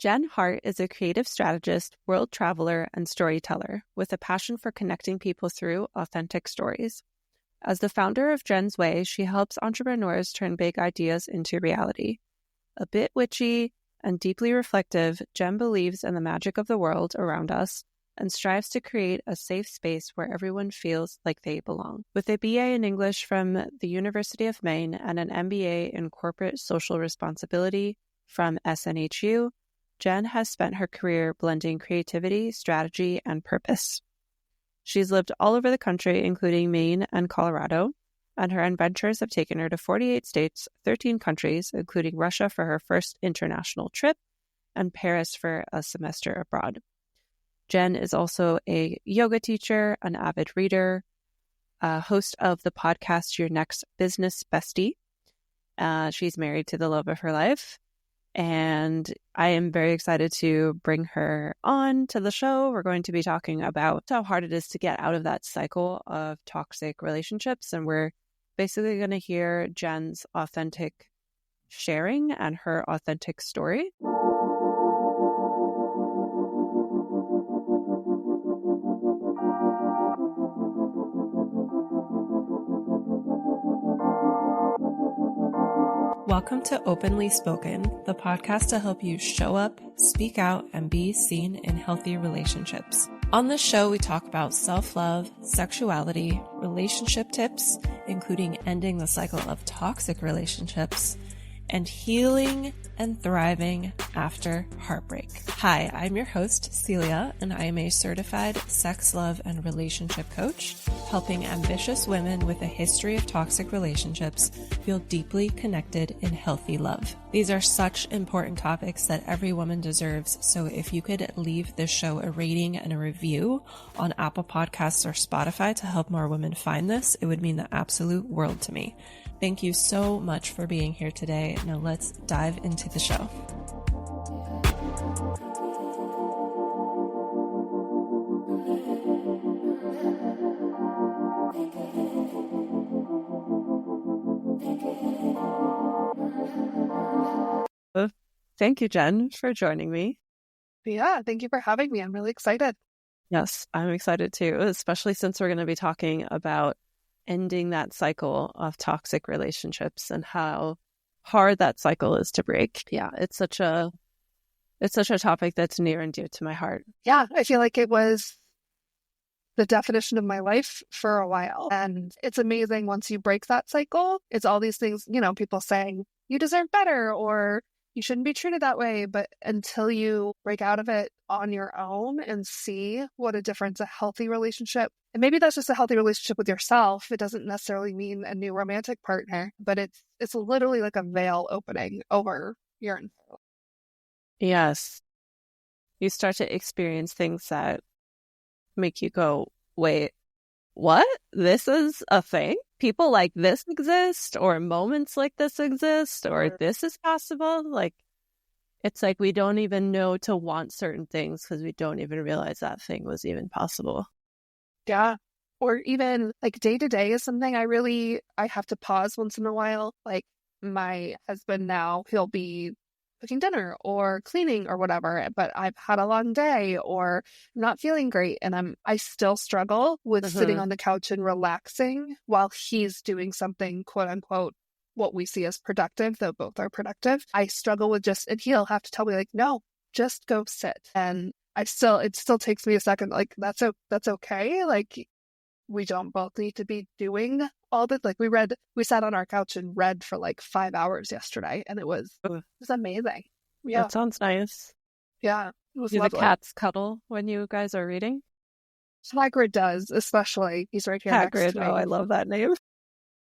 Jenn Hartt is a creative strategist, world traveler, and storyteller with a passion for connecting people through authentic stories. As the founder of Jenn's Way, she helps entrepreneurs turn big ideas into reality. A bit witchy and deeply reflective, Jenn believes in the magic of the world around us and strives to create a safe space where everyone feels like they belong. With a BA in English from the University of Maine and an MBA in corporate social responsibility from SNHU, Jenn has spent her career blending creativity, strategy, and purpose. She's lived all over the country, including Maine and Colorado, and her adventures have taken her to 48 states, 13 countries, including Russia for her first international trip, and Paris for a semester abroad. Jenn is also a yoga teacher, an avid reader, a host of the podcast Your Next Business Bestie. She's married to the love of her life, and I am very excited to bring her on to the show. We're going to be talking about how hard it is to get out of that cycle of toxic relationships, and we're basically going to hear Jenn's authentic sharing and her authentic story. Welcome to Openly Spoken, the podcast to help you show up, speak out, and be seen in healthy relationships. On this show, we talk about self-love, sexuality, relationship tips, including ending the cycle of toxic relationships, and healing and thriving after heartbreak. Hi, I'm your host, Celia, and I am a certified sex, love, and relationship coach, helping ambitious women with a history of toxic relationships feel deeply connected in healthy love. These are such important topics that every woman deserves, so if you could leave this show a rating and a review on Apple Podcasts or Spotify to help more women find this, it would mean the absolute world to me. Thank you so much for being here today. Now let's dive into the show. Thank you, Jenn, for joining me. Yeah, thank you for having me. I'm really excited. Yes, I'm excited too, especially since we're going to be talking about ending that cycle of toxic relationships and how hard that cycle is to break. Yeah, it's such a topic that's near and dear to my heart. Yeah, I feel like it was the definition of my life for a while. And it's amazing once you break that cycle. It's all these things, people saying you deserve better or you shouldn't be treated that way. But until you break out of it on your own and see what a difference a healthy relationship, and maybe that's just a healthy relationship with yourself. It doesn't necessarily mean a new romantic partner, but it's literally like a veil opening over your entire life. Yes. You start to experience things that make you go, wait, what? This is a thing? People like this exist, or moments like this exist, or this is possible? Like, it's like we don't even know to want certain things because we don't even realize that thing was even possible. Yeah. Or even like day to day is something I have to pause once in a while. Like my husband now, he'll be cooking dinner or cleaning or whatever, but I've had a long day or I'm not feeling great. And I still struggle with sitting on the couch and relaxing while he's doing something, quote unquote, what we see as productive, though both are productive. I struggle with and he'll have to tell me like, no, just go sit. And it still takes me a second. Like, that's okay. Like, we don't both need to be doing all that. Like we sat on our couch and read for like 5 hours yesterday, and it was amazing. Yeah. That sounds nice. Yeah. It was Do lovely. the cats cuddle when you guys are reading? Hagrid does, especially. He's right here next Hagrid, to me. oh, I love that name.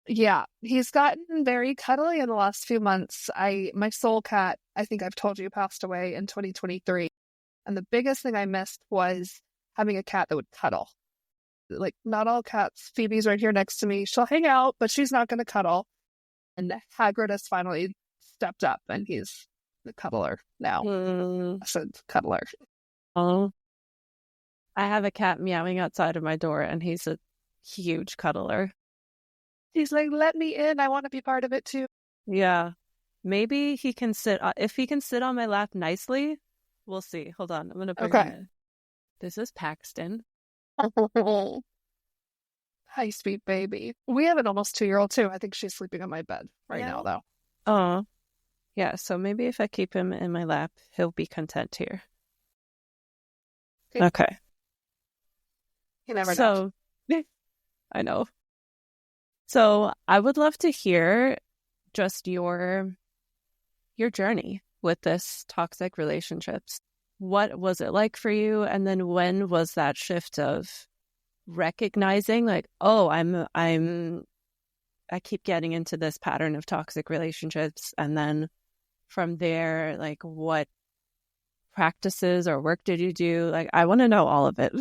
Yeah. He's gotten very cuddly in the last few months. My soul cat, I think I've told you, passed away in 2023. And the biggest thing I missed was having a cat that would cuddle. Like, not all cats. Phoebe's right here next to me. She'll hang out, but she's not going to cuddle. And Hagrid has finally stepped up, and he's the cuddler now. I said cuddler. Oh, I have a cat meowing outside of my door, and he's a huge cuddler. He's like, let me in. I want to be part of it too. Yeah. Maybe he can sit, if he can sit on my lap nicely, We'll see. Hold on. I'm going to bring him Okay. in. This is Paxton. Hi, sweet baby. We have an almost 2-year-old too. I think she's sleeping on my bed right now, though. Oh, yeah. So maybe if I keep him in my lap, he'll be content here. Okay. You never know. So, I know. So I would love to hear just your journey with this toxic relationships. What was it like for you? And then when was that shift of recognizing like, oh, I keep getting into this pattern of toxic relationships. And then from there, like what practices or work did you do? Like, I want to know all of it.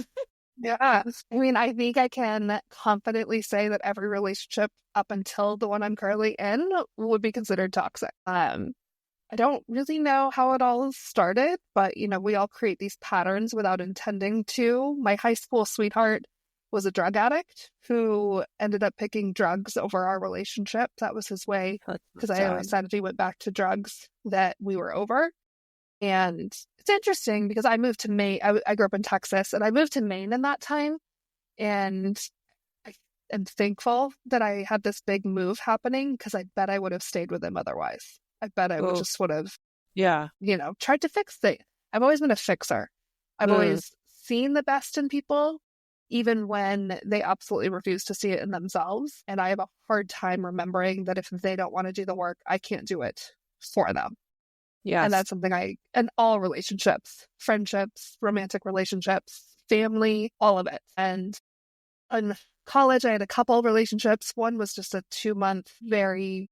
Yeah. I mean, I think I can confidently say that every relationship up until the one I'm currently in would be considered toxic. I don't really know how it all started, but, we all create these patterns without intending to. My high school sweetheart was a drug addict who ended up picking drugs over our relationship. That was his way, because I always said if he went back to drugs that we were over. And it's interesting because I moved to Maine. I grew up in Texas, and I moved to Maine in that time. And I am thankful that I had this big move happening, because I bet I would have stayed with him otherwise. I bet I would have, tried to fix things. I've always been a fixer. I've always seen the best in people, even when they absolutely refuse to see it in themselves. And I have a hard time remembering that if they don't want to do the work, I can't do it for them. Yeah. And that's something in all relationships, friendships, romantic relationships, family, all of it. And in college, I had a couple of relationships. One was just a 2-month, very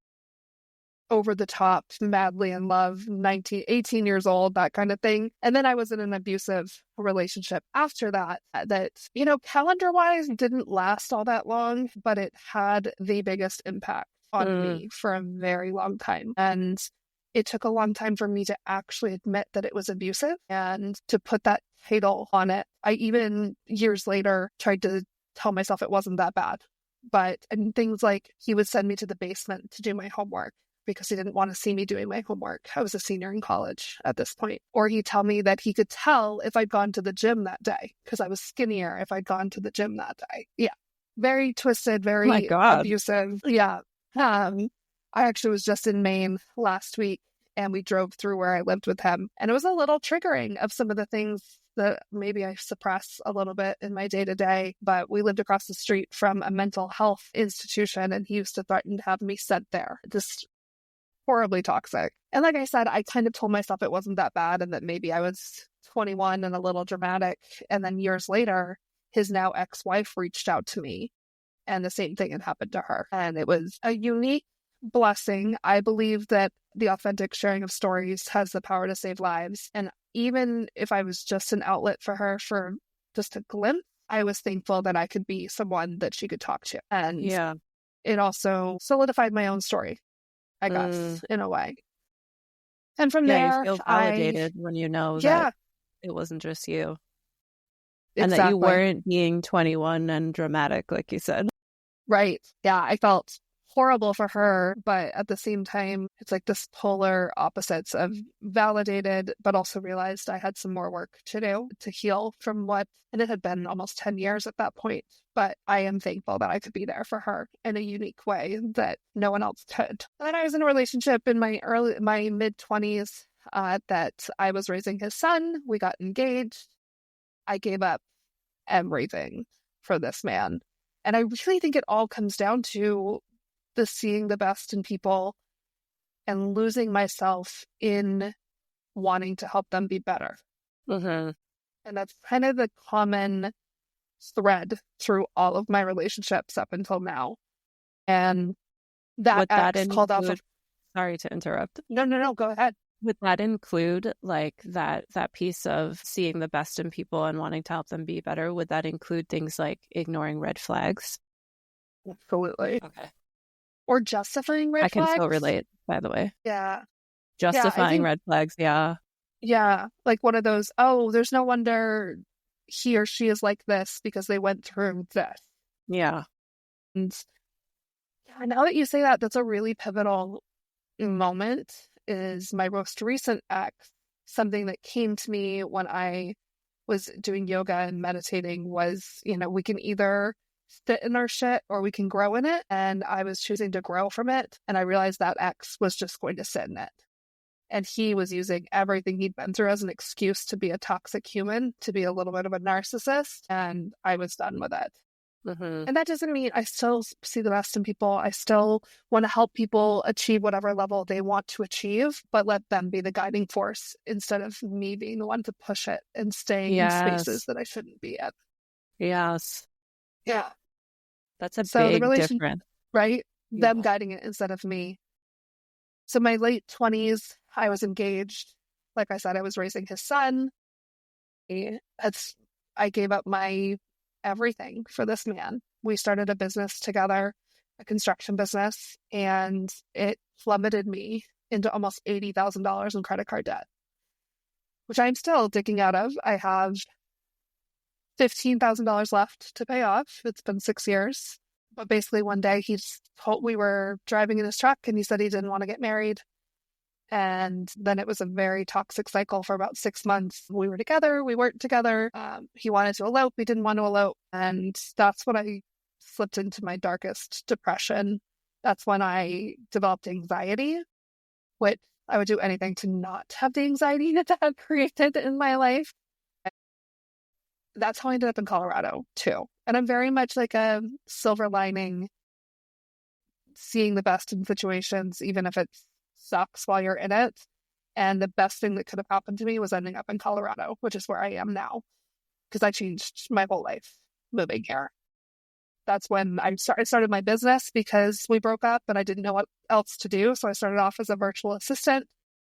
over the top, madly in love, 18 years old, that kind of thing. And then I was in an abusive relationship after that, calendar wise didn't last all that long, but it had the biggest impact on me for a very long time. And it took a long time for me to actually admit that it was abusive and to put that title on it. I even years later tried to tell myself it wasn't that bad. And things like he would send me to the basement to do my homework because he didn't want to see me doing my homework. I was a senior in college at this point. Or he'd tell me that he could tell if I'd gone to the gym that day because I was skinnier if I'd gone to the gym that day. Yeah. Very twisted, very abusive. Yeah. I actually was just in Maine last week, and we drove through where I lived with him. And it was a little triggering of some of the things that maybe I suppress a little bit in my day-to-day. But we lived across the street from a mental health institution, and he used to threaten to have me sent there. Just horribly toxic. And like I said, I kind of told myself it wasn't that bad and that maybe I was 21 and a little dramatic. And then years later, his now ex-wife reached out to me, and the same thing had happened to her. And it was a unique blessing. I believe that the authentic sharing of stories has the power to save lives. And even if I was just an outlet for her for just a glimpse, I was thankful that I could be someone that she could talk to. And it also solidified my own story, I guess, in a way. And from there, you feel validated when you know that it wasn't just you. Exactly. And that you weren't being 21 and dramatic, like you said. Right. Yeah, I felt horrible for her, but at the same time, it's like this polar opposites of validated, but also realized I had some more work to do to heal from and it had been almost 10 years at that point. But I am thankful that I could be there for her in a unique way that no one else could. And then I was in a relationship in my mid-20s that I was raising his son. We got engaged. I gave up everything for this man. And I really think it all comes down to the seeing the best in people and losing myself in wanting to help them be better. And that's kind of the common thread through all of my relationships up until now. And that ex called off. Sorry to interrupt. No, go ahead. Would that include like that piece of seeing the best in people and wanting to help them be better? Would that include things like ignoring red flags? Absolutely. Okay. Or justifying red flags. I can so relate, by the way. Yeah. Justifying red flags, yeah. Yeah. Like one of those, there's no wonder he or she is like this because they went through this. Yeah. And now that you say that, that's a really pivotal moment. Is my most recent ex something that came to me when I was doing yoga and meditating was, we can either sit in our shit or we can grow in it. And I was choosing to grow from it. And I realized that ex was just going to sit in it. And he was using everything he'd been through as an excuse to be a toxic human, to be a little bit of a narcissist. And I was done with it. Mm-hmm. And that doesn't mean I still see the best in people. I still want to help people achieve whatever level they want to achieve, but let them be the guiding force instead of me being the one to push it and staying in spaces that I shouldn't be in. Yes. Yeah. That's a So big the relationship, difference. right? Yeah. Them guiding it instead of me. So my late 20s, I was engaged. Like I said, I was raising his son. I gave up my everything for this man. We started a business together, a construction business, and it plummeted me into almost $80,000 in credit card debt, which I'm still digging out of. I have $15,000 left to pay off. It's been 6 years. But basically one day we were driving in his truck and he said he didn't want to get married. And then it was a very toxic cycle for about 6 months. We were together. We weren't together. He wanted to elope. We didn't want to elope. And that's when I slipped into my darkest depression. That's when I developed anxiety, which I would do anything to not have the anxiety that that created in my life. That's how I ended up in Colorado, too. And I'm very much like a silver lining, seeing the best in situations, even if it sucks while you're in it. And the best thing that could have happened to me was ending up in Colorado, which is where I am now, because I changed my whole life moving here. That's when I started my business because we broke up and I didn't know what else to do. So I started off as a virtual assistant.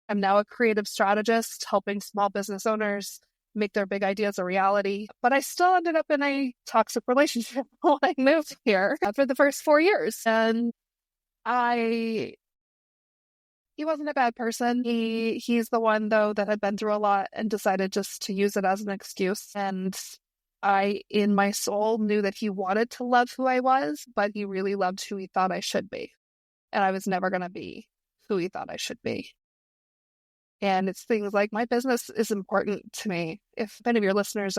I'm now a creative strategist helping small business owners make their big ideas a reality. But I still ended up in a toxic relationship when I moved here for the first 4 years. And he wasn't a bad person. He's the one, though, that had been through a lot and decided just to use it as an excuse. And I, in my soul, knew that he wanted to love who I was, but he really loved who he thought I should be. And I was never going to be who he thought I should be. And it's things like my business is important to me. If any of your listeners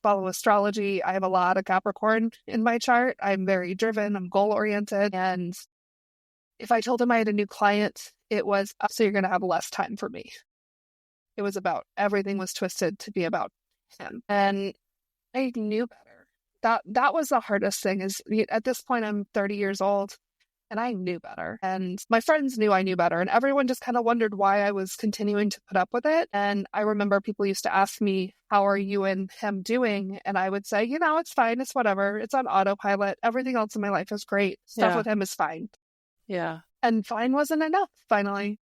follow astrology, I have a lot of Capricorn in my chart. I'm very driven. I'm goal-oriented. And if I told him I had a new client, it was, so you're going to have less time for me. It was about, everything was twisted to be about him. And I knew better. That was the hardest thing is, at this point, I'm 30 years old and I knew better. And my friends knew I knew better. And everyone just kind of wondered why I was continuing to put up with it. And I remember people used to ask me, how are you and him doing? And I would say, it's fine. It's whatever. It's on autopilot. Everything else in my life is great. Stuff with him is fine. Yeah. And fine wasn't enough, finally.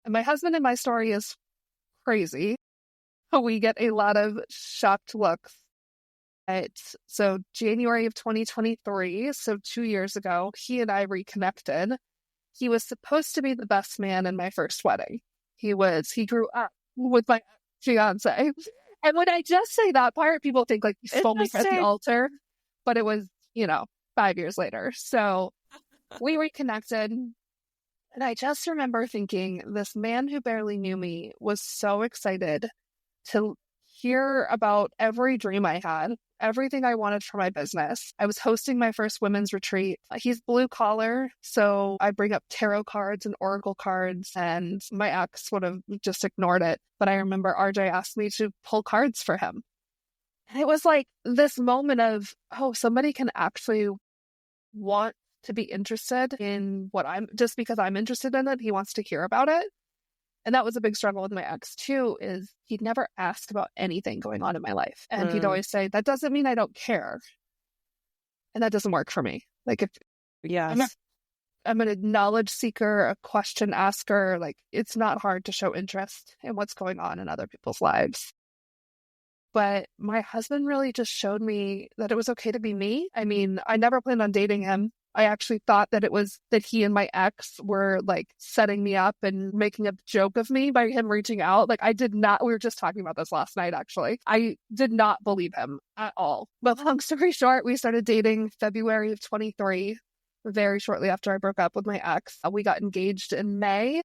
And my husband and my story is crazy. We get a lot of shocked looks. So January of 2023, so 2 years ago, he and I reconnected. He was supposed to be the best man in my first wedding. He grew up with my fiance. And when I just say that part, people think like he stole me at the altar. But it was, 5 years later. So we reconnected. And I just remember thinking this man who barely knew me was so excited to hear about every dream I had, everything I wanted for my business. I was hosting my first women's retreat. He's blue collar, so I bring up tarot cards and oracle cards, and my ex would have just ignored it. But I remember RJ asked me to pull cards for him. And it was like this moment of, somebody can actually want to be interested in what just because I'm interested in it, he wants to hear about it. And that was a big struggle with my ex too, is he'd never ask about anything going on in my life. And he'd always say, that doesn't mean I don't care. And that doesn't work for me. Like I'm an knowledge seeker, a question asker. Like it's not hard to show interest in what's going on in other people's lives. But my husband really just showed me that it was okay to be me. I mean, I never planned on dating him. I actually thought that it was that he and my ex were like setting me up and making a joke of me by him reaching out. Like I did not, we were just talking about this last night, actually. I did not believe him at all. But long story short, we started dating February of 23, very shortly after I broke up with my ex. We got engaged in May.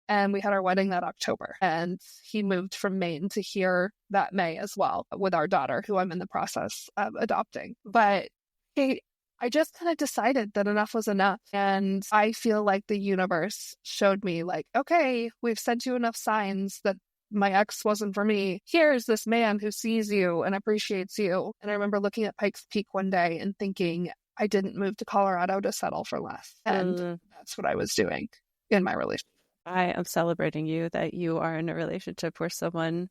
And we had our wedding that October. And he moved from Maine to here that May as well with our daughter, who I'm in the process of adopting. But I just kind of decided that enough was enough. And I feel like the universe showed me like, okay, we've sent you enough signs that my ex wasn't for me. Here's this man who sees you and appreciates you. And I remember looking at Pikes Peak one day and thinking, I didn't move to Colorado to settle for less. And that's what I was doing in my relationship. I am celebrating you that you are in a relationship where someone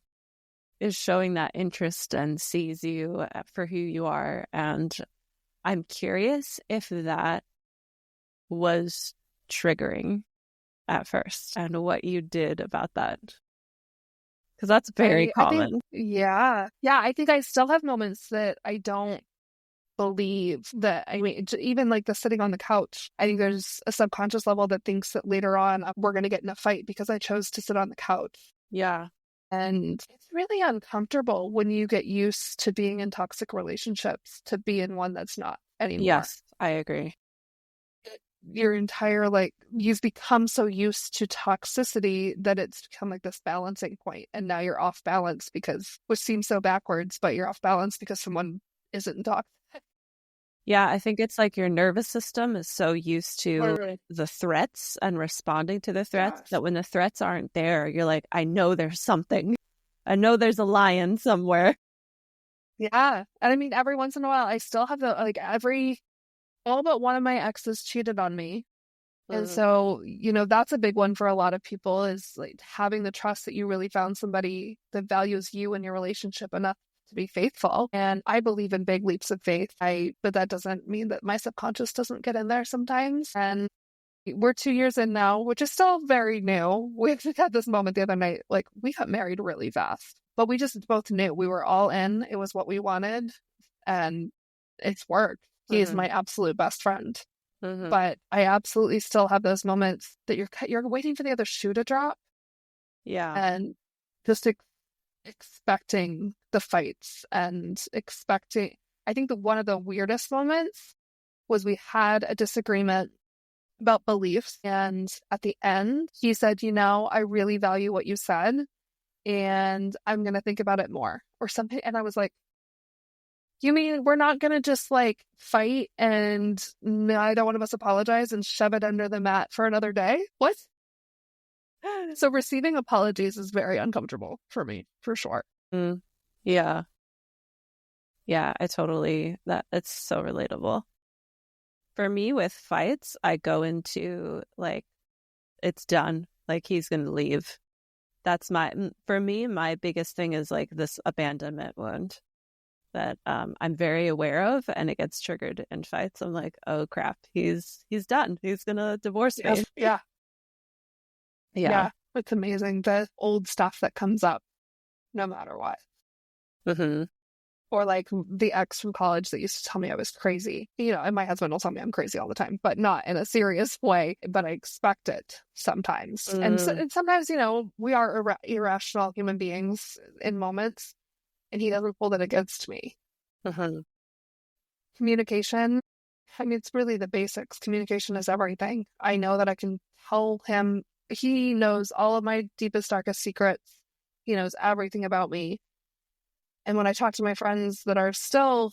is showing that interest and sees you for who you are. And I'm curious if that was triggering at first and what you did about that. Because that's very common. I think I still have moments that I don't believe that. I mean, even like the sitting on the couch, I think there's a subconscious level that thinks that later on we're going to get in a fight because I chose to sit on the couch. Yeah. And it's really uncomfortable when you get used to being in toxic relationships to be in one that's not anymore. Yes, I agree. Your entire, like, you've become so used to toxicity that it's become like this balancing point. And now you're off balance which seems so backwards, but you're off balance because someone isn't toxic. Yeah, I think it's like your nervous system is so used to the threats and responding to the threats that when the threats aren't there, you're like, I know there's something. I know there's a lion somewhere. Yeah. And I mean, every once in a while, I still have all but one of my exes cheated on me. And so, that's a big one for a lot of people is like having the trust that you really found somebody that values you and your relationship enough to be faithful. And I believe in big leaps of faith. But that doesn't mean that my subconscious doesn't get in there sometimes. And we're 2 years in now, which is still very new. We had this moment the other night, like we got married really fast, but we just both knew we were all in. It was what we wanted and it's worked. He is my absolute best friend. But I absolutely still have those moments that you're waiting for the other shoe to drop. Yeah. And just expecting the fights and expecting. I think that one of the weirdest moments was we had a disagreement about beliefs. And at the end, he said, I really value what you said and I'm going to think about it more or something. And I was like, you mean we're not going to just like fight and neither one of us apologize and shove it under the mat for another day? What? So receiving apologies is very uncomfortable for me, for sure. Yeah. Yeah, it's so relatable. For me with fights, I go into like, it's done. Like he's going to leave. For me, my biggest thing is like this abandonment wound that I'm very aware of, and it gets triggered in fights. I'm like, oh crap, he's done. He's gonna divorce me. Yeah. It's amazing the old stuff that comes up, no matter what. Or like the ex from college that used to tell me I was crazy. And my husband will tell me I'm crazy all the time, but not in a serious way. But I expect it sometimes, and sometimes we are irrational human beings in moments. And he doesn't hold it against me. Communication. I mean, it's really the basics. Communication is everything. I know that I can tell him. He knows all of my deepest, darkest secrets. He knows everything about me. And when I talk to my friends that are still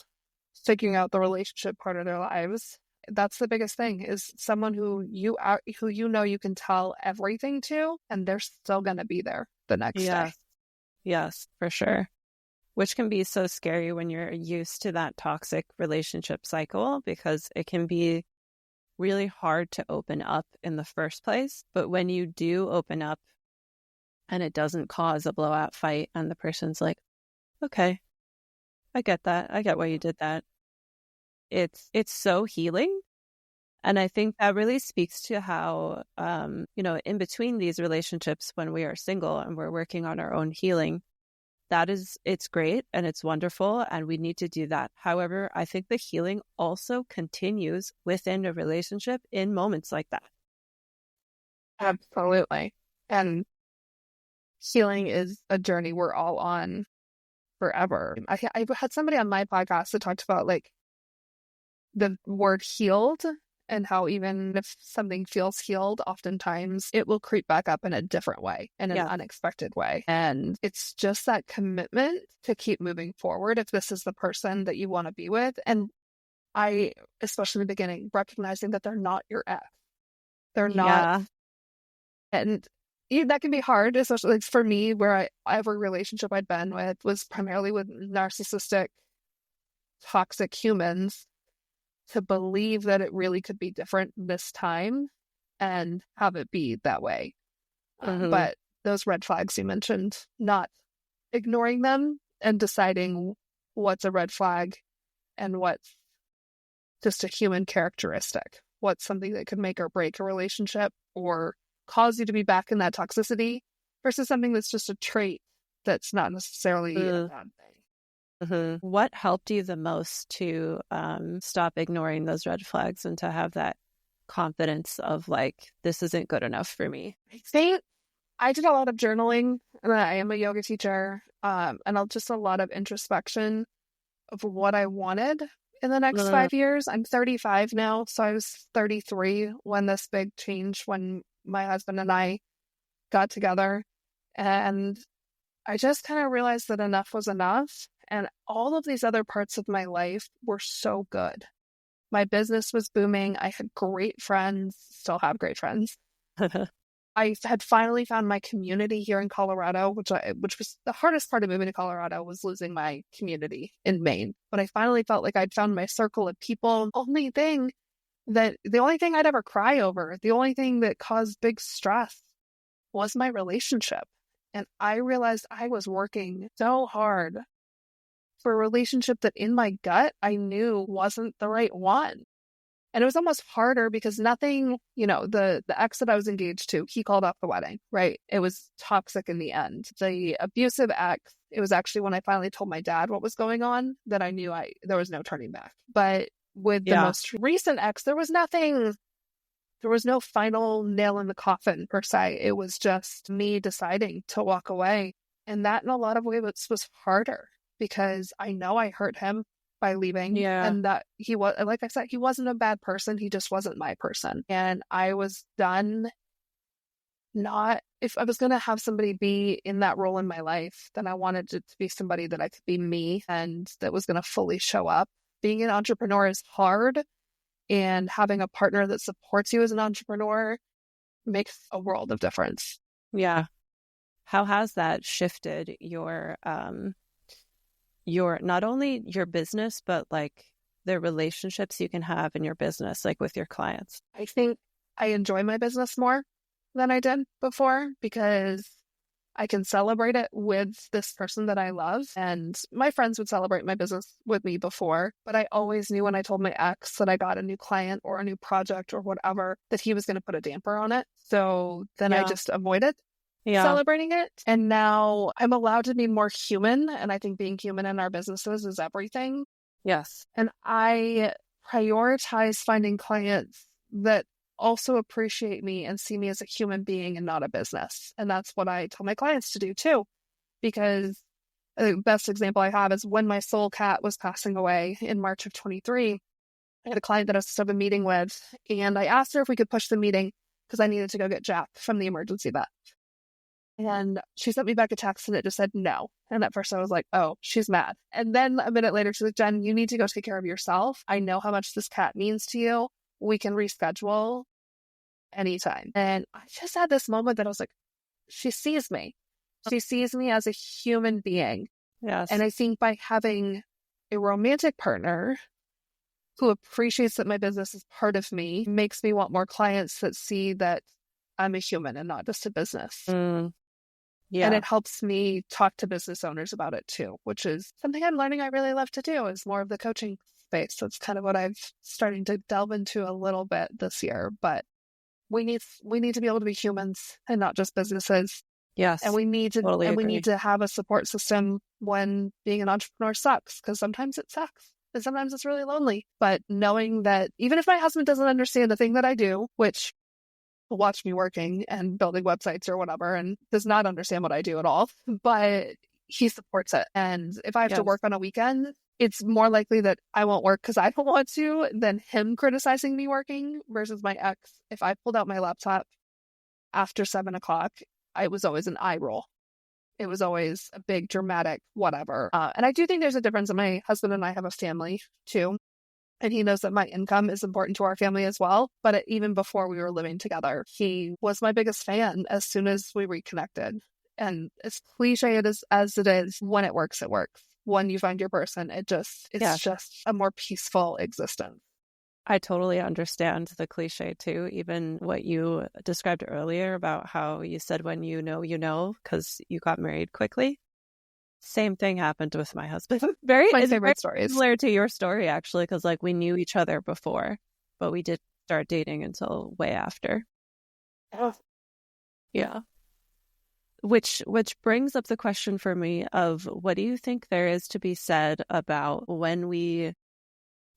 figuring out the relationship part of their lives, that's the biggest thing is someone who you can tell everything to, and they're still going to be there the next day. Yes, for sure. Which can be so scary when you're used to that toxic relationship cycle because it can be really hard to open up in the first place. But when you do open up and it doesn't cause a blowout fight and the person's like, okay, I get that. I get why you did that. It's so healing. And I think that really speaks to how, in between these relationships when we are single and we're working on our own healing, it's great and it's wonderful and we need to do that. However, I think the healing also continues within a relationship in moments like that. Absolutely. And healing is a journey we're all on forever. I had somebody on my podcast that talked about like the word healed and how even if something feels healed, oftentimes it will creep back up in a different way, in an unexpected way. And it's just that commitment to keep moving forward if this is the person that you want to be with. And I, especially in the beginning, recognizing that they're not your ex. They're not. And that can be hard, especially like for me, where every relationship I'd been with was primarily with narcissistic, toxic humans, to believe that it really could be different this time and have it be that way. But those red flags you mentioned, not ignoring them and deciding what's a red flag and what's just a human characteristic, what's something that could make or break a relationship or cause you to be back in that toxicity versus something that's just a trait that's not necessarily a bad thing. What helped you the most to stop ignoring those red flags and to have that confidence of like, this isn't good enough for me? I think I did a lot of journaling, and I am a yoga teacher, and just a lot of introspection of what I wanted in the next 5 years. I'm 35 now, so I was 33 when this big change, when my husband and I got together, and I just kind of realized that enough was enough. And all of these other parts of my life were so good. My business was booming. I had great friends, still have great friends. I had finally found my community here in Colorado, which was the hardest part of moving to Colorado, was losing my community in Maine. But I finally felt like I'd found my circle of people. The only thing I'd ever cry over, the only thing that caused big stress was my relationship. And I realized I was working so hard for a relationship that in my gut, I knew wasn't the right one. And it was almost harder because nothing, the ex that I was engaged to, he called off the wedding, right? It was toxic in the end. The abusive ex, it was actually when I finally told my dad what was going on that I knew there was no turning back. But with the most recent ex, there was nothing. There was no final nail in the coffin, per se. It was just me deciding to walk away. And that, in a lot of ways, was harder because I know I hurt him by leaving. And that he was, like I said, he wasn't a bad person. He just wasn't my person. And I was done. If I was going to have somebody be in that role in my life, then I wanted it to be somebody that I could be me and that was going to fully show up. Being an entrepreneur is hard. And having a partner that supports you as an entrepreneur makes a world of difference. Yeah. How has that shifted your not only your business, but like the relationships you can have in your business, like with your clients? I think I enjoy my business more than I did before because I can celebrate it with this person that I love. And my friends would celebrate my business with me before, but I always knew when I told my ex that I got a new client or a new project or whatever, that he was going to put a damper on it. So then I just avoided celebrating it. And now I'm allowed to be more human. And I think being human in our businesses is everything. Yes. And I prioritize finding clients that also appreciate me and see me as a human being and not a business. And that's what I tell my clients to do too, because the best example I have is when my soul cat was passing away in March of 23, I had a client that I was supposed to have a meeting with, and I asked her if we could push the meeting because I needed to go get Jack from the emergency vet. And she sent me back a text and it just said no. And at first I was like, oh, she's mad. And then a minute later, she's like, Jen, you need to go take care of yourself. I know how much this cat means to you. We can reschedule anytime. And I just had this moment that I was like, she sees me. She sees me as a human being. Yes. And I think by having a romantic partner who appreciates that my business is part of me makes me want more clients that see that I'm a human and not just a business. Yeah. And it helps me talk to business owners about it too, which is something I'm learning I really love to do, is more of the coaching space. That's kind of what I've starting to delve into a little bit this year. But we need to be able to be humans and not just businesses. Yes. And we need to totally we need to have a support system when being an entrepreneur sucks, because sometimes it sucks and sometimes it's really lonely. But knowing that even if my husband doesn't understand the thing that I do, which will watch me working and building websites or whatever, and does not understand what I do at all, but he supports it. And if I have to work on a weekend, it's more likely that I won't work because I don't want to than him criticizing me working versus my ex. If I pulled out my laptop after 7 o'clock, it was always an eye roll. It was always a big dramatic whatever. And I do think there's a difference. My husband and I have a family too. And he knows that my income is important to our family as well. But even before we were living together, he was my biggest fan as soon as we reconnected. And as cliche as it is, when it works, it works. When you find your person, it's just a more peaceful existence. I totally understand the cliche too, even what you described earlier about how you said when you know, because you got married quickly. Same thing happened with my husband. My favorite stories. Similar to your story, actually, because like we knew each other before, but we didn't start dating until way after. Oh. Yeah. Which brings up the question for me of what do you think there is to be said about when we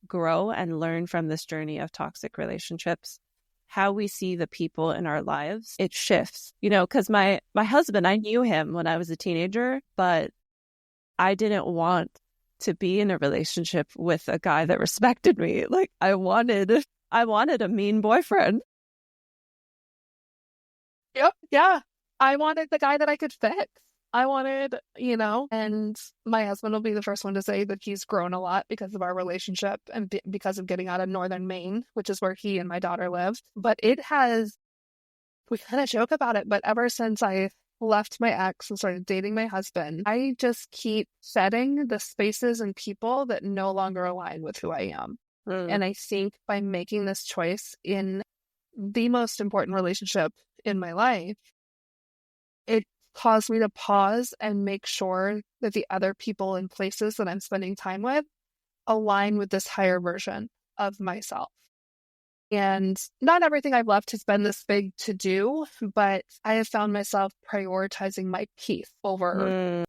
grow and learn from this journey of toxic relationships, how we see the people in our lives, it shifts, because my husband, I knew him when I was a teenager, but I didn't want to be in a relationship with a guy that respected me. Like I wanted a mean boyfriend. Yep. Yeah. I wanted the guy that I could fix. I wanted, and my husband will be the first one to say that he's grown a lot because of our relationship and because of getting out of northern Maine, which is where he and my daughter lived. But we kind of joke about it, but ever since I left my ex and started dating my husband, I just keep setting the spaces and people that no longer align with who I am. And I think by making this choice in the most important relationship in my life, it caused me to pause and make sure that the other people and places that I'm spending time with align with this higher version of myself. And not everything I've left has been this big to do, but I have found myself prioritizing my peace over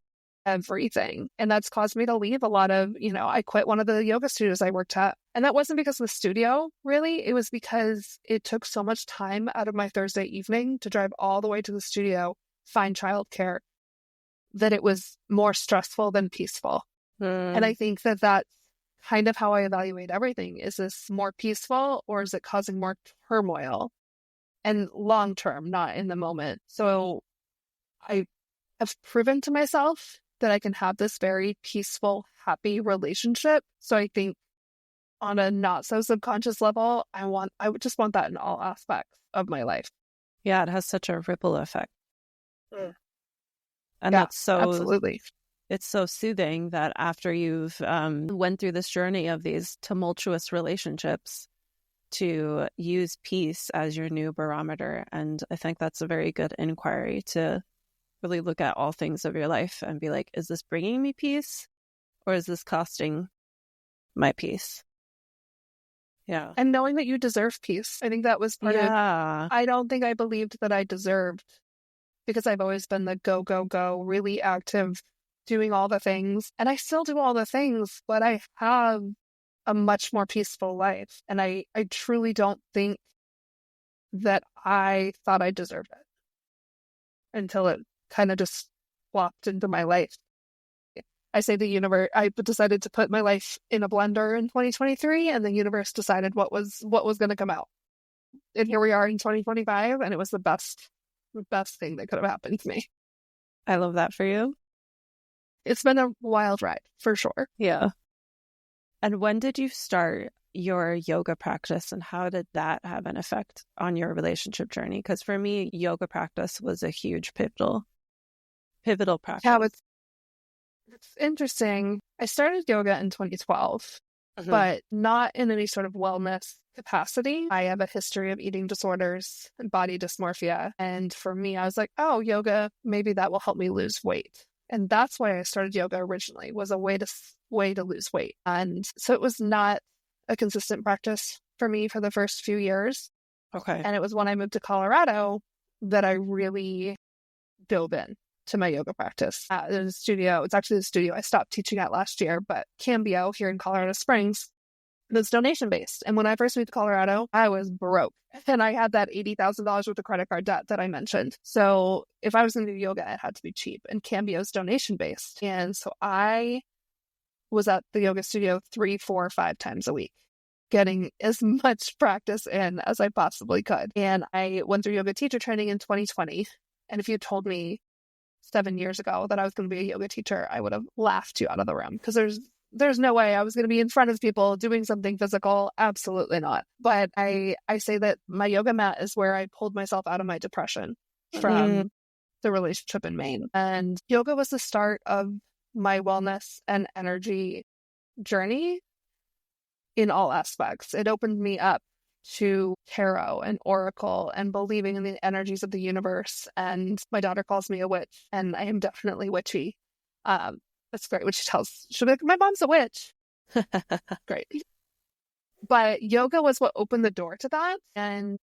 everything. And that's caused me to leave a lot of, I quit one of the yoga studios I worked at. And that wasn't because of the studio, really. It was because it took so much time out of my Thursday evening to drive all the way to the studio, find childcare, that it was more stressful than peaceful. And I think that that's kind of how I evaluate everything. Is this more peaceful or is it causing more turmoil? And long term, not in the moment. So I have proven to myself that I can have this very peaceful, happy relationship. So I think on a not so subconscious level, I would just want that in all aspects of my life. Yeah, it has such a ripple effect. And yeah, that's so absolutely. It's so soothing that after you've went through this journey of these tumultuous relationships, to use peace as your new barometer. And I think that's a very good inquiry to really look at all things of your life and be like, is this bringing me peace or is this costing my peace? Yeah. And knowing that you deserve peace. I think that was part of, I don't think I believed that I deserved, because I've always been the go, go, go, really active, doing all the things. And I still do all the things, but I have a much more peaceful life. And I truly don't think that I thought I deserved it until it kind of just flopped into my life. I say the universe, I decided to put my life in a blender in 2023, and the universe decided what was going to come out. And here we are in 2025, and it was the best thing that could have happened to me. I love that for you. It's been a wild ride, for sure. Yeah. And when did you start your yoga practice, and how did that have an effect on your relationship journey? Because for me, yoga practice was a huge pivotal practice. Yeah, it's interesting. I started yoga in 2012, but not in any sort of wellness capacity. I have a history of eating disorders and body dysmorphia. And for me, I was like, oh, yoga, maybe that will help me lose weight. And that's why I started yoga originally, was a way to lose weight. And so it was not a consistent practice for me for the first few years. Okay. And it was when I moved to Colorado that I really dove in to my yoga practice. There's a studio. It's actually the studio I stopped teaching at last year, but Cambio here in Colorado Springs, that's donation-based. And when I first moved to Colorado, I was broke. And I had that $80,000 worth of credit card debt that I mentioned. So if I was going to do yoga, it had to be cheap. And Cambio's donation-based. And so I was at the yoga studio 3, 4, 5 times a week, getting as much practice in as I possibly could. And I went through yoga teacher training in 2020. And if you told me 7 years ago that I was going to be a yoga teacher, I would have laughed you out of the room, because there's no way I was going to be in front of people doing something physical. Absolutely not. But I say that my yoga mat is where I pulled myself out of my depression from the relationship in Maine. And yoga was the start of my wellness and energy journey in all aspects. It opened me up to tarot and oracle and believing in the energies of the universe. And my daughter calls me a witch, and I am definitely witchy. That's great. When she'll be like, my mom's a witch. Great. But yoga was what opened the door to that. And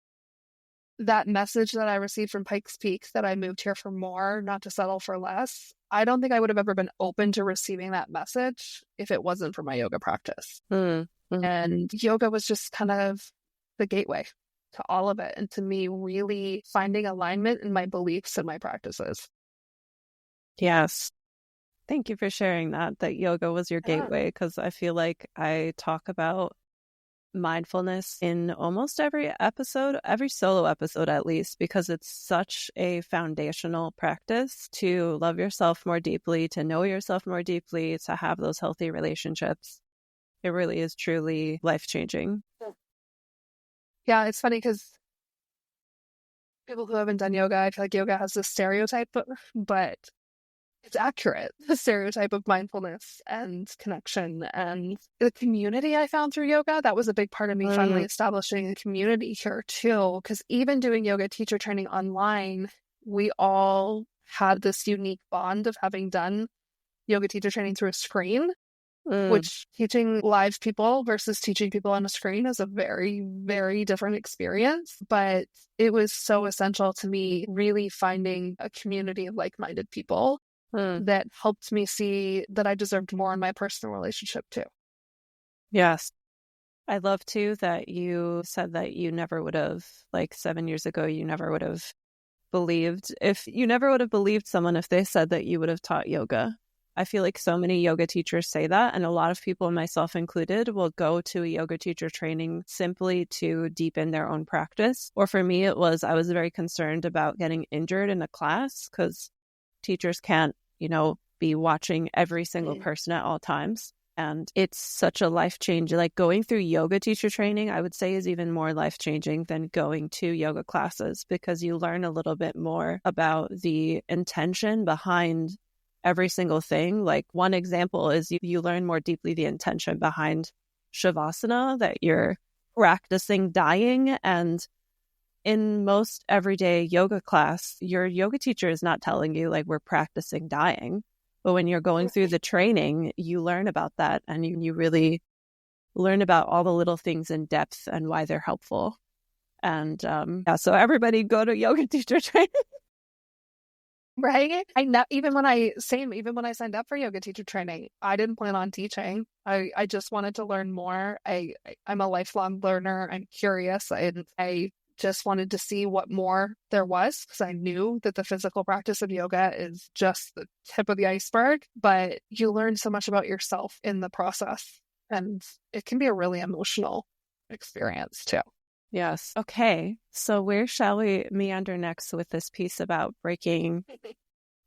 that message that I received from Pikes Peak, that I moved here for more, not to settle for less, I don't think I would have ever been open to receiving that message if it wasn't for my yoga practice. And yoga was just kind of the gateway to all of it, and to me really finding alignment in my beliefs and my practices. Yes. Thank you for sharing that yoga was your gateway, because I feel like I talk about mindfulness in almost every episode, every solo episode at least, because it's such a foundational practice to love yourself more deeply, to know yourself more deeply, to have those healthy relationships. It really is truly life-changing. Yeah, it's funny because people who haven't done yoga, I feel like yoga has this stereotype, but it's accurate. The stereotype of mindfulness and connection and the community I found through yoga. That was a big part of me finally establishing a community here too. Because even doing yoga teacher training online, we all had this unique bond of having done yoga teacher training through a screen, which teaching live people versus teaching people on a screen is a very, very different experience. But it was so essential to me really finding a community of like-minded people that helped me see that I deserved more in my personal relationship too. Yes. I love too that you said that you never would have, like 7 years ago, you never would have believed someone if they said that you would have taught yoga. I feel like so many yoga teachers say that, and a lot of people, myself included, will go to a yoga teacher training simply to deepen their own practice. Or for me, I was very concerned about getting injured in a class, because teachers can't, be watching every single person at all times. And it's such a life change. Like going through yoga teacher training, I would say, is even more life changing than going to yoga classes, because you learn a little bit more about the intention behind every single thing. Like one example is you learn more deeply the intention behind Shavasana, that you're practicing dying. And in most everyday yoga class, your yoga teacher is not telling you like we're practicing dying. But when you're going through the training, you learn about that, and you really learn about all the little things in depth and why they're helpful. And so everybody go to yoga teacher training. Right? Even when I signed up for yoga teacher training, I didn't plan on teaching. I just wanted to learn more. I'm a lifelong learner. I'm curious. I just wanted to see what more there was, because I knew that the physical practice of yoga is just the tip of the iceberg, but you learn so much about yourself in the process, and it can be a really emotional experience too. Yes. Okay. So where shall we meander next with this piece about breaking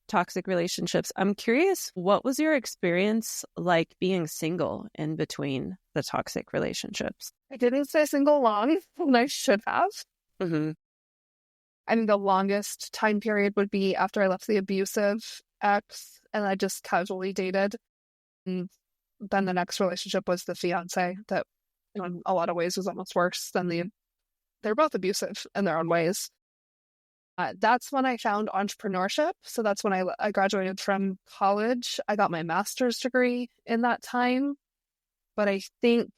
toxic relationships? I'm curious, what was your experience like being single in between the toxic relationships? I didn't stay single long, and I should have. I think the longest time period would be after I left the abusive ex and I just casually dated. And then the next relationship was the fiance that in a lot of ways was almost worse than they're both abusive in their own ways. That's when I found entrepreneurship. So that's when I graduated from college. I got my master's degree in that time. But I think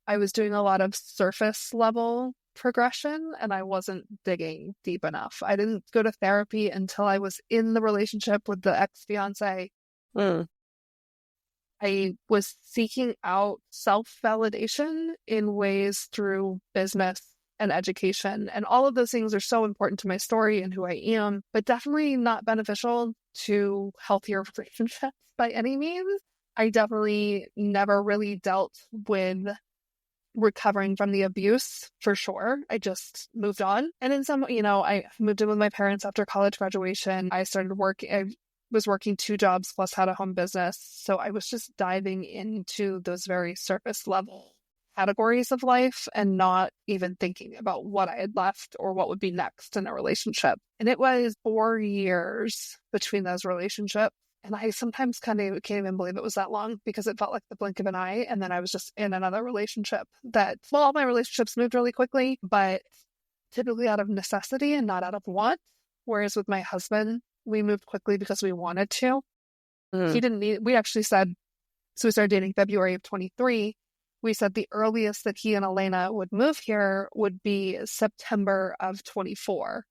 I was doing a lot of surface level progression, and I wasn't digging deep enough. I didn't go to therapy until I was in the relationship with the ex-fiance. I was seeking out self-validation in ways through business and education, and all of those things are so important to my story and who I am, but definitely not beneficial to healthier relationships by any means. I definitely never really dealt with recovering from the abuse for sure. I just moved on. And in some, I moved in with my parents after college graduation. I was working 2 jobs plus had a home business. So I was just diving into those very surface level categories of life and not even thinking about what I had left or what would be next in a relationship. And it was 4 years between those relationships. And I sometimes kind of can't even believe it was that long because it felt like the blink of an eye. And then I was just in another relationship all my relationships moved really quickly, but typically out of necessity and not out of want. Whereas with my husband, we moved quickly because we wanted to. He didn't need, we actually said, so we started dating February of 23. We said the earliest that he and Elena would move here would be September of 24.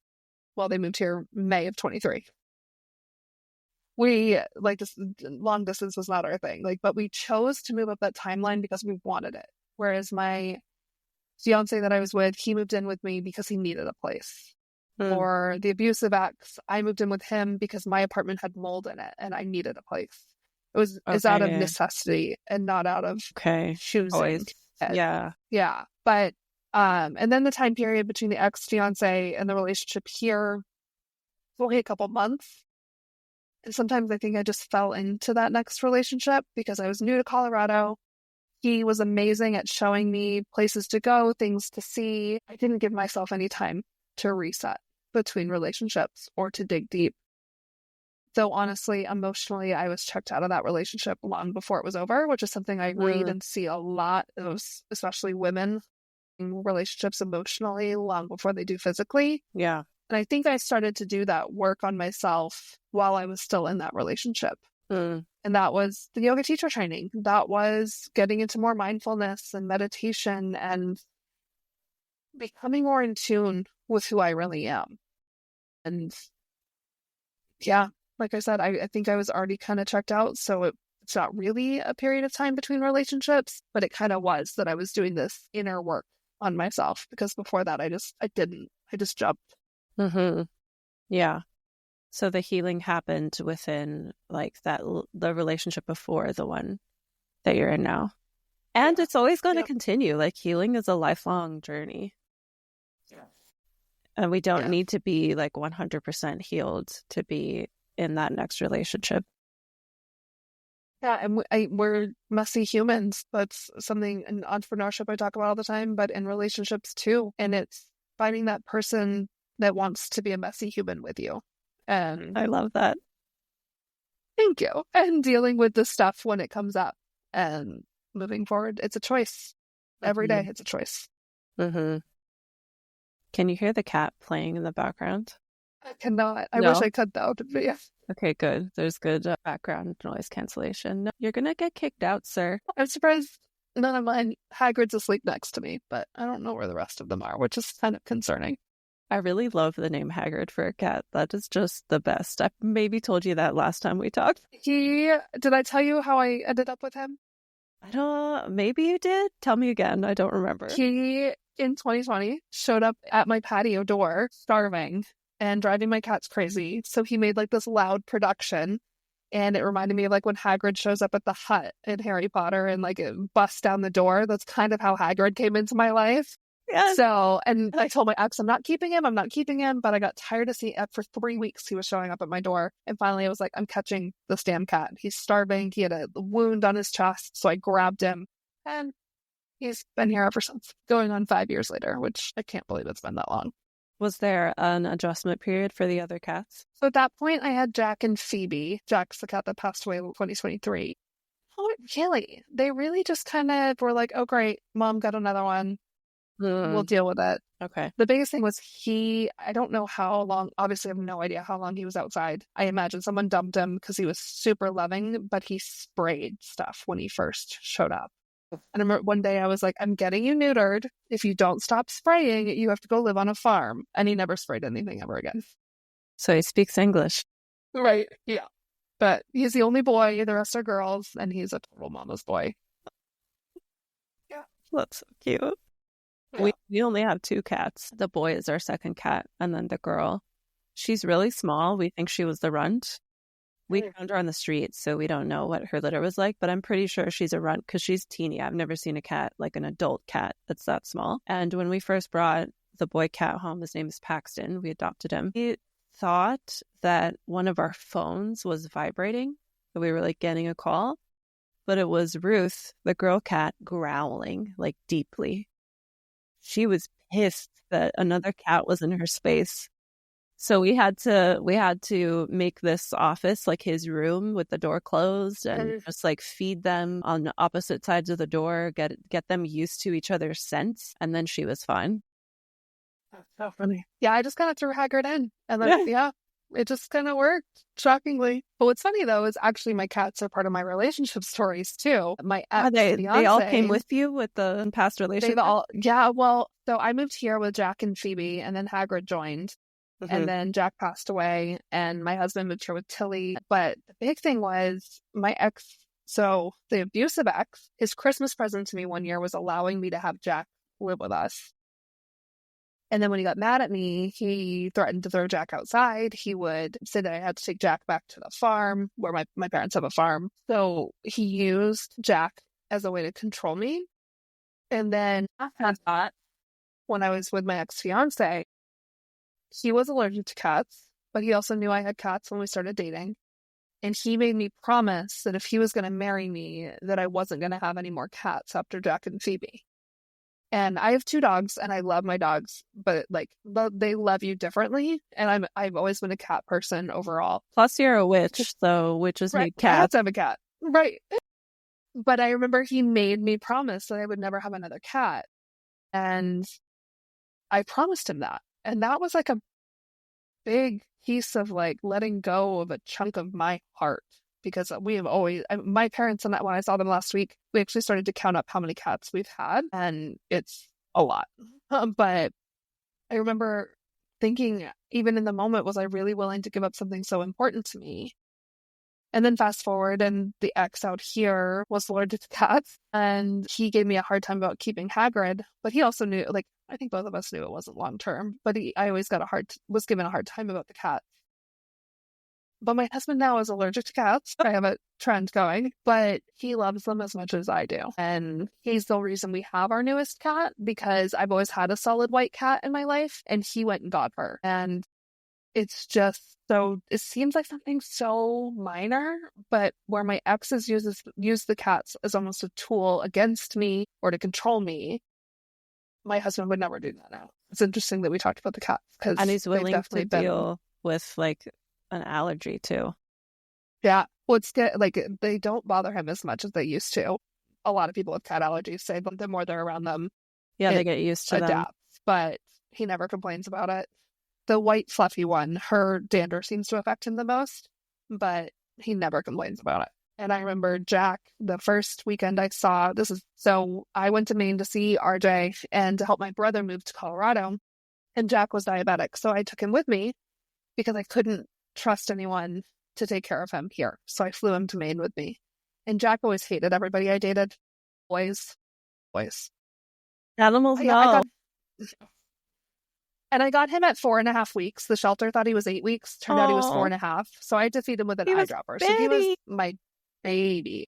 Well, they moved here May of 23. We, this long distance was not our thing, but we chose to move up that timeline because we wanted it. Whereas my fiance that I was with, he moved in with me because he needed a place. Or the abusive ex, I moved in with him because my apartment had mold in it and I needed a place. It's out of necessity and not out of choosing. Always. Yeah. Yeah. But, and then the time period between the ex-fiance and the relationship here was only a couple months. And sometimes I think I just fell into that next relationship because I was new to Colorado. He was amazing at showing me places to go, things to see. I didn't give myself any time to reset between relationships or to dig deep. So honestly, emotionally, I was checked out of that relationship long before it was over, which is something I read and see a lot of, especially women in relationships emotionally long before they do physically. Yeah. And I think I started to do that work on myself while I was still in that relationship. And that was the yoga teacher training. That was getting into more mindfulness and meditation and becoming more in tune with who I really am. And yeah, like I said, I think I was already kind of checked out. So it's not really a period of time between relationships, but it kind of was that I was doing this inner work on myself because before that, I just jumped. Yeah. So the healing happened within the relationship before the one that you're in now. And it's always going to continue. Healing is a lifelong journey. Yeah. And we don't need to be 100% healed to be in that next relationship. Yeah, and we're messy humans. That's something in entrepreneurship I talk about all the time, but in relationships too. And it's finding that person that wants to be a messy human with you. And I love that. Thank you. And dealing with the stuff when it comes up and moving forward. It's a choice. Every day it's a choice. Can you hear the cat playing in the background? I cannot. I wish I could though. But yeah. Okay, good. There's good background noise cancellation. No, you're going to get kicked out, sir. I'm surprised none of mine. Hagrid's asleep next to me, but I don't know where the rest of them are, which is kind of concerning. I really love the name Haggard for a cat. That is just the best. I maybe told you that last time we talked. Did I tell you how I ended up with him? Maybe you did. Tell me again. I don't remember. He, in 2020, showed up at my patio door, starving and driving my cats crazy. So he made this loud production. And it reminded me of when Hagrid shows up at the hut in Harry Potter and it busts down the door. That's kind of how Hagrid came into my life. Yeah. So, and I told my ex, I'm not keeping him, but I got tired of seeing it for 3 weeks. He was showing up at my door. And finally I was like, I'm catching this damn cat. He's starving. He had a wound on his chest. So I grabbed him and he's been here ever since, going on 5 years later, which I can't believe it's been that long. Was there an adjustment period for the other cats? So at that point I had Jack and Phoebe. Jack's the cat that passed away in 2023. Oh, really? They really just kind of were like, oh, great. Mom got another one. We'll deal with it. Okay. The biggest thing was I don't know how long, obviously I have no idea how long he was outside. I imagine someone dumped him because he was super loving, but he sprayed stuff when he first showed up. And I remember one day I was like, I'm getting you neutered. If you don't stop spraying, you have to go live on a farm. And he never sprayed anything ever again. So he speaks English. Right. Yeah. But he's the only boy. The rest are girls. And he's a total mama's boy. Yeah. That's so cute. Yeah. We only have 2 cats. The boy is our second cat. And then the girl, she's really small. We think she was the runt. We found her on the street, so we don't know what her litter was like, but I'm pretty sure she's a runt because she's teeny. I've never seen a cat, like an adult cat that's that small. And when we first brought the boy cat home, his name is Paxton. We adopted him. He thought that one of our phones was vibrating, that we were like getting a call, but it was Ruth, the girl cat, growling like deeply. She was pissed that another cat was in her space. So we had to make this office like his room with the door closed and just like feed them on the opposite sides of the door, get them used to each other's scents, and then she was fine. That's so funny. Yeah, I just kind of threw Haggard in, and then it just kind of worked, shockingly. But what's funny though is actually my cats are part of my relationship stories too. My ex-fiance, they all came with you with the past relationship. Well, so I moved here with Jack and Phoebe, and then Haggard joined. Mm-hmm. And then Jack passed away, and my husband moved here with Tilly. But the big thing was my ex, so the abusive ex, his Christmas present to me one year was allowing me to have Jack live with us. And then when he got mad at me, he threatened to throw Jack outside. He would say that I had to take Jack back to the farm, where my parents have a farm. So he used Jack as a way to control me. And then after that, when I was with my ex-fiance, he was allergic to cats, but he also knew I had cats when we started dating. And he made me promise that if he was going to marry me, that I wasn't going to have any more cats after Jack and Phoebe. And I have 2 dogs, and I love my dogs, but like they love you differently. And I've always been a cat person overall. Plus, you're a witch, so witches need cats. I have to have a cat, right? But I remember he made me promise that I would never have another cat, and I promised him that. And that was like a big piece of like letting go of a chunk of my heart, because we have always, my parents, and when I saw them last week, we actually started to count up how many cats we've had, and it's a lot. But I remember thinking, even in the moment, was I really willing to give up something so important to me? And then fast forward, and the ex out here was allergic to cats, and he gave me a hard time about keeping Hagrid, but he also knew, like, I think both of us knew it wasn't long term, but I always was given a hard time about the cats. But my husband now is allergic to cats. I have a trend going, but he loves them as much as I do. And he's the reason we have our newest cat, because I've always had a solid white cat in my life, and he went and got her. And it's just so, it seems like something so minor, but where my exes use the cats as almost a tool against me or to control me, my husband would never do that now. It's interesting that we talked about the cats, because and he's willing to deal with like an allergy too. Yeah, well, it's like they don't bother him as much as they used to. A lot of people with cat allergies say that the more they're around them, they get used to them. But he never complains about it. The white fluffy one, her dander seems to affect him the most, but he never complains about it. And I remember Jack, the first weekend I saw, so I went to Maine to see RJ and to help my brother move to Colorado, and Jack was diabetic. So I took him with me because I couldn't trust anyone to take care of him here. So I flew him to Maine with me. And Jack always hated everybody I dated. Boys. Animals know. And I got him at 4.5 weeks. The shelter thought he was 8 weeks. Turned out he was 4.5. So I had to feed him with an eyedropper. So he was my baby.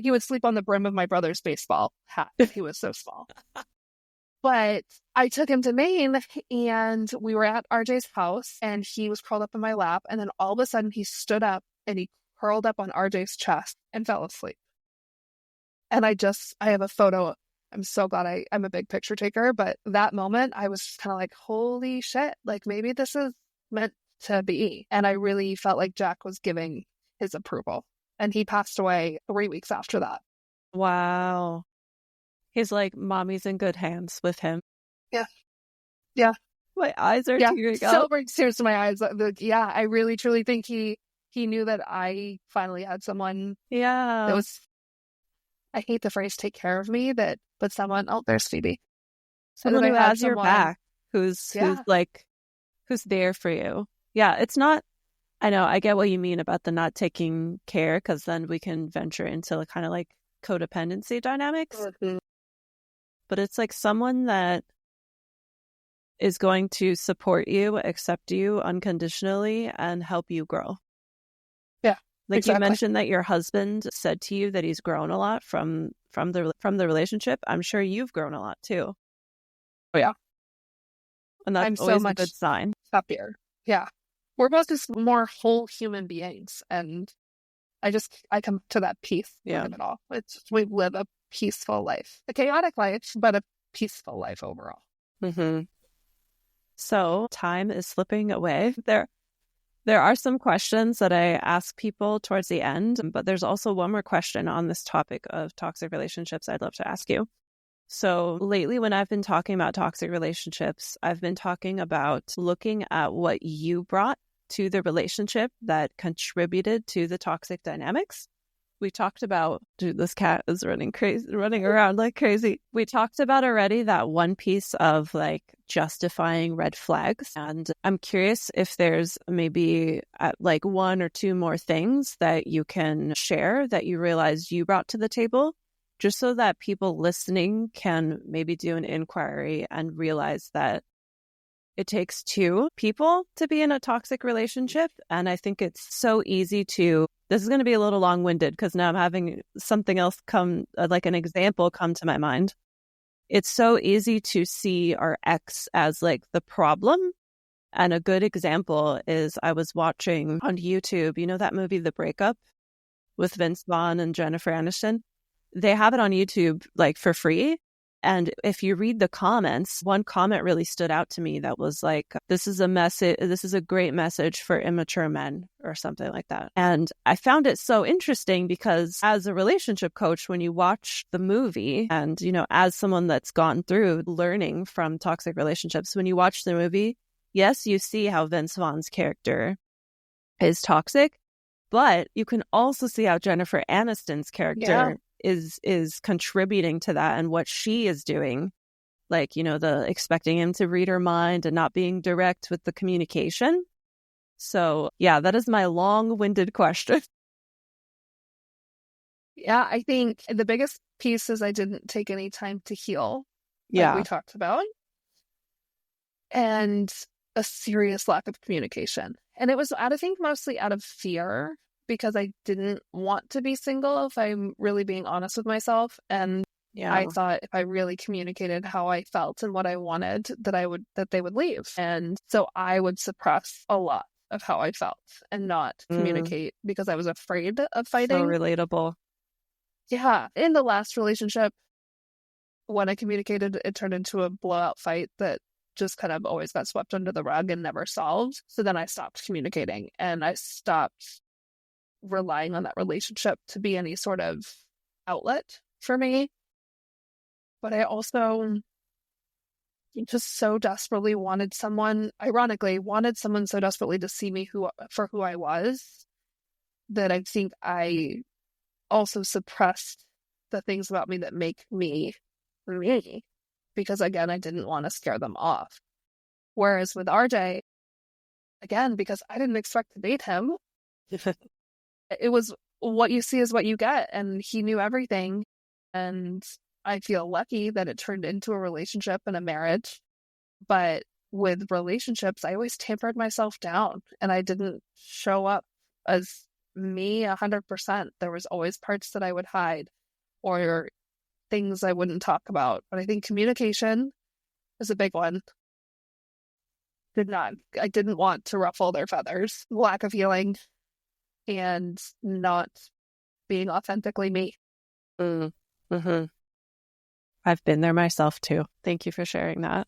He would sleep on the brim of my brother's baseball hat. He was so small. But I took him to Maine, and we were at RJ's house, and he was curled up in my lap. And then all of a sudden he stood up and he curled up on RJ's chest and fell asleep. And I have a photo. I'm so glad I'm a big picture taker, but that moment I was just kind of like, holy shit, like maybe this is meant to be. And I really felt like Jack was giving his approval. And he passed away 3 weeks after that. Wow. He's like, mommy's in good hands with him. Yeah. My eyes are tearing up. So brings tears to my eyes. Yeah, I really, truly think he knew that I finally had someone that was, I hate the phrase take care of me, but someone, there's Phoebe. Someone who has your back, who's there for you. Yeah, it's not, I know, I get what you mean about the not taking care, because then we can venture into the kind of like codependency dynamics. Mm-hmm. But it's like someone that is going to support you, accept you unconditionally, and help you grow. Yeah. Like you Exactly. mentioned that your husband said to you that he's grown a lot from the relationship. I'm sure you've grown a lot too. Oh, yeah. And that's I'm so always a good much sign. happier. Yeah. We're both just more whole human beings. And I come to that peace Yeah. out of it all. We live a peaceful life, a chaotic life, but a peaceful life overall. Mm-hmm. So time is slipping away. There are some questions that I ask people towards the end, but there's also one more question on this topic of toxic relationships I'd love to ask you. So lately, when I've been talking about toxic relationships, I've been talking about looking at what you brought to the relationship that contributed to the toxic dynamics. We talked about, dude, this cat is running around like crazy. We talked about already that one piece of like justifying red flags. And I'm curious if there's maybe like one or two more things that you can share that you realized you brought to the table, just so that people listening can maybe do an inquiry and realize that it takes two people to be in a toxic relationship. And I think it's so easy to, this is going to be a little long-winded because now I'm having something else come, like an example come to my mind. It's so easy to see our ex as like the problem. And a good example is I was watching on YouTube, you know that movie, The Breakup, with Vince Vaughn and Jennifer Aniston? They have it on YouTube like for free. And if you read the comments, one comment really stood out to me that was like, this is a great message for immature men or something like that. And I found it so interesting because as a relationship coach, when you watch the movie and, you know, as someone that's gone through learning from toxic relationships, when you watch the movie, yes, you see how Vince Vaughn's character is toxic, but you can also see how Jennifer Aniston's character is contributing to that and what she is doing. Like, you know, the expecting him to read her mind and not being direct with the communication. So, yeah, that is my long-winded question. Yeah, I think the biggest piece is I didn't take any time to heal, like we talked about, and a serious lack of communication. And it was, I think, mostly out of fear because I didn't want to be single, if I'm really being honest with myself. And I thought if I really communicated how I felt and what I wanted, that they would leave. And so I would suppress a lot of how I felt and not communicate because I was afraid of fighting. So relatable. Yeah. In the last relationship, when I communicated, it turned into a blowout fight that just kind of always got swept under the rug and never solved. So then I stopped communicating and I stopped relying on that relationship to be any sort of outlet for me. But I also just so desperately wanted someone so desperately to see me for who I was, that I think I also suppressed the things about me that make me me, because again, I didn't want to scare them off. Whereas with RJ, again, because I didn't expect to date him, it was what you see is what you get, and he knew everything. And I feel lucky that it turned into a relationship and a marriage. But with relationships, I always tampered myself down and I didn't show up as me 100%. There was always parts that I would hide or things I wouldn't talk about. But I think communication is a big one. I didn't want to ruffle their feathers. Lack of healing and not being authentically me. Mm-hmm. I've been there myself too. Thank you for sharing that.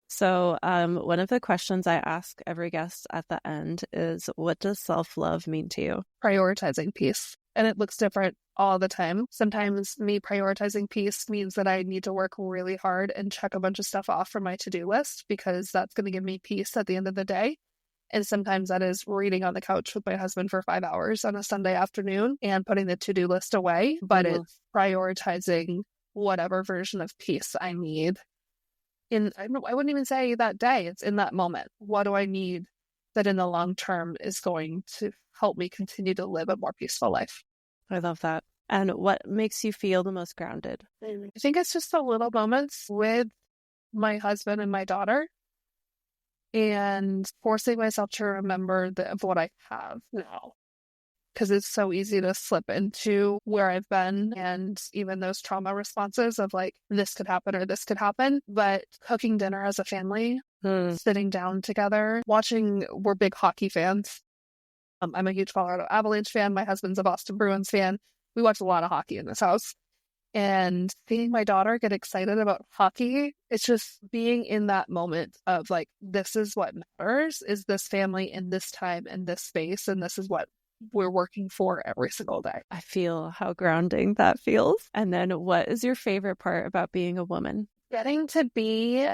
So one of the questions I ask every guest at the end is, what does self-love mean to you? Prioritizing peace. And it looks different all the time. Sometimes me prioritizing peace means that I need to work really hard and check a bunch of stuff off from my to-do list because that's going to give me peace at the end of the day. And sometimes that is reading on the couch with my husband for 5 hours on a Sunday afternoon and putting the to-do list away. But it's prioritizing whatever version of peace I need. I wouldn't even say that day. It's in that moment. What do I need that in the long term is going to help me continue to live a more peaceful life? I love that. And what makes you feel the most grounded? I think it's just the little moments with my husband and my daughter. and forcing myself to remember of what I have now. Because it's so easy to slip into where I've been and even those trauma responses of like, this could happen or this could happen. But cooking dinner as a family, sitting down together, watching, we're big hockey fans. I'm a huge Colorado Avalanche fan. My husband's a Boston Bruins fan. We watch a lot of hockey in this house. And seeing my daughter get excited about hockey, it's just being in that moment of like, this is what matters, is this family in this time and this space, and this is what we're working for every single day. I feel how grounding that feels. And then what is your favorite part about being a woman? Getting to be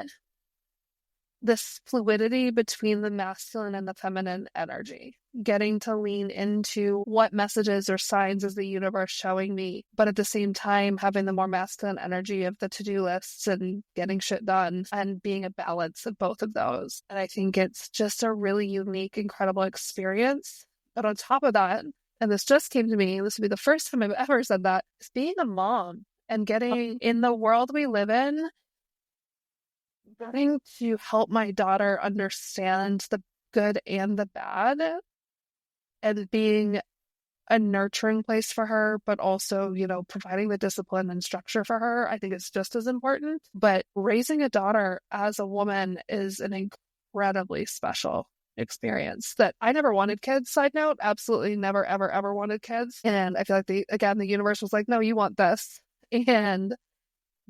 this fluidity between the masculine and the feminine energy. Getting to lean into what messages or signs is the universe showing me, but at the same time having the more masculine energy of the to-do lists and getting shit done and being a balance of both of those. And I think it's just a really unique, incredible experience. But on top of that, and this just came to me, this would be the first time I've ever said that, is being a mom and getting in the world we live in, getting to help my daughter understand the good and the bad and being a nurturing place for her, but also, providing the discipline and structure for her. I think it's just as important. But raising a daughter as a woman is an incredibly special experience that I never wanted kids. Side note, absolutely never, ever, ever wanted kids. And I feel like the universe was like, no, you want this. And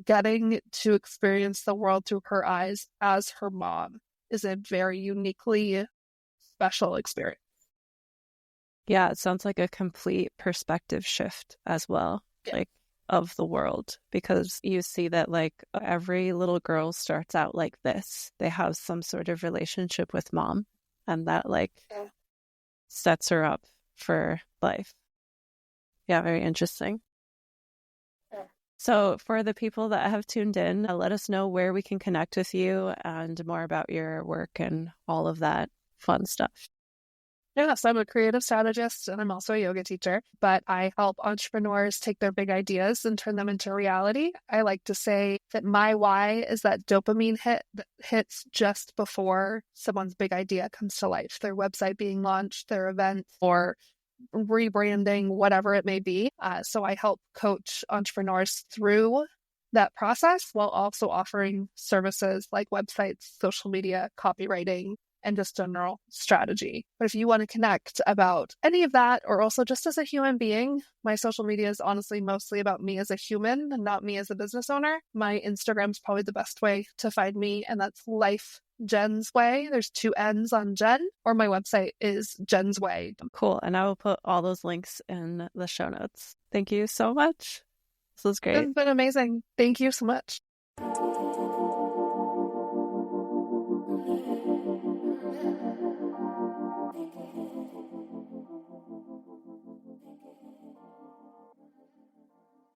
getting to experience the world through her eyes as her mom is a very uniquely special experience. Yeah, it sounds like a complete perspective shift as well, like of the world, because you see that like every little girl starts out like this. They have some sort of relationship with mom, and that like sets her up for life. Yeah, very interesting. So for the people that have tuned in, let us know where we can connect with you and more about your work and all of that fun stuff. Yes, I'm a creative strategist and I'm also a yoga teacher, but I help entrepreneurs take their big ideas and turn them into reality. I like to say that my why is that dopamine hit that hits just before someone's big idea comes to life, their website being launched, their event, or rebranding, whatever it may be. So I help coach entrepreneurs through that process while also offering services like websites, social media, copywriting, and just general strategy. But if you want to connect about any of that, or also just as a human being, my social media is honestly mostly about me as a human and not me as a business owner. My Instagram is probably the best way to find me, and that's Life Jenn's Way. There's 2 N's on Jenn, or my website is Jenn's Way. Cool. And I will put all those links in the show notes. Thank you so much. This was great. It's been amazing. Thank you so much.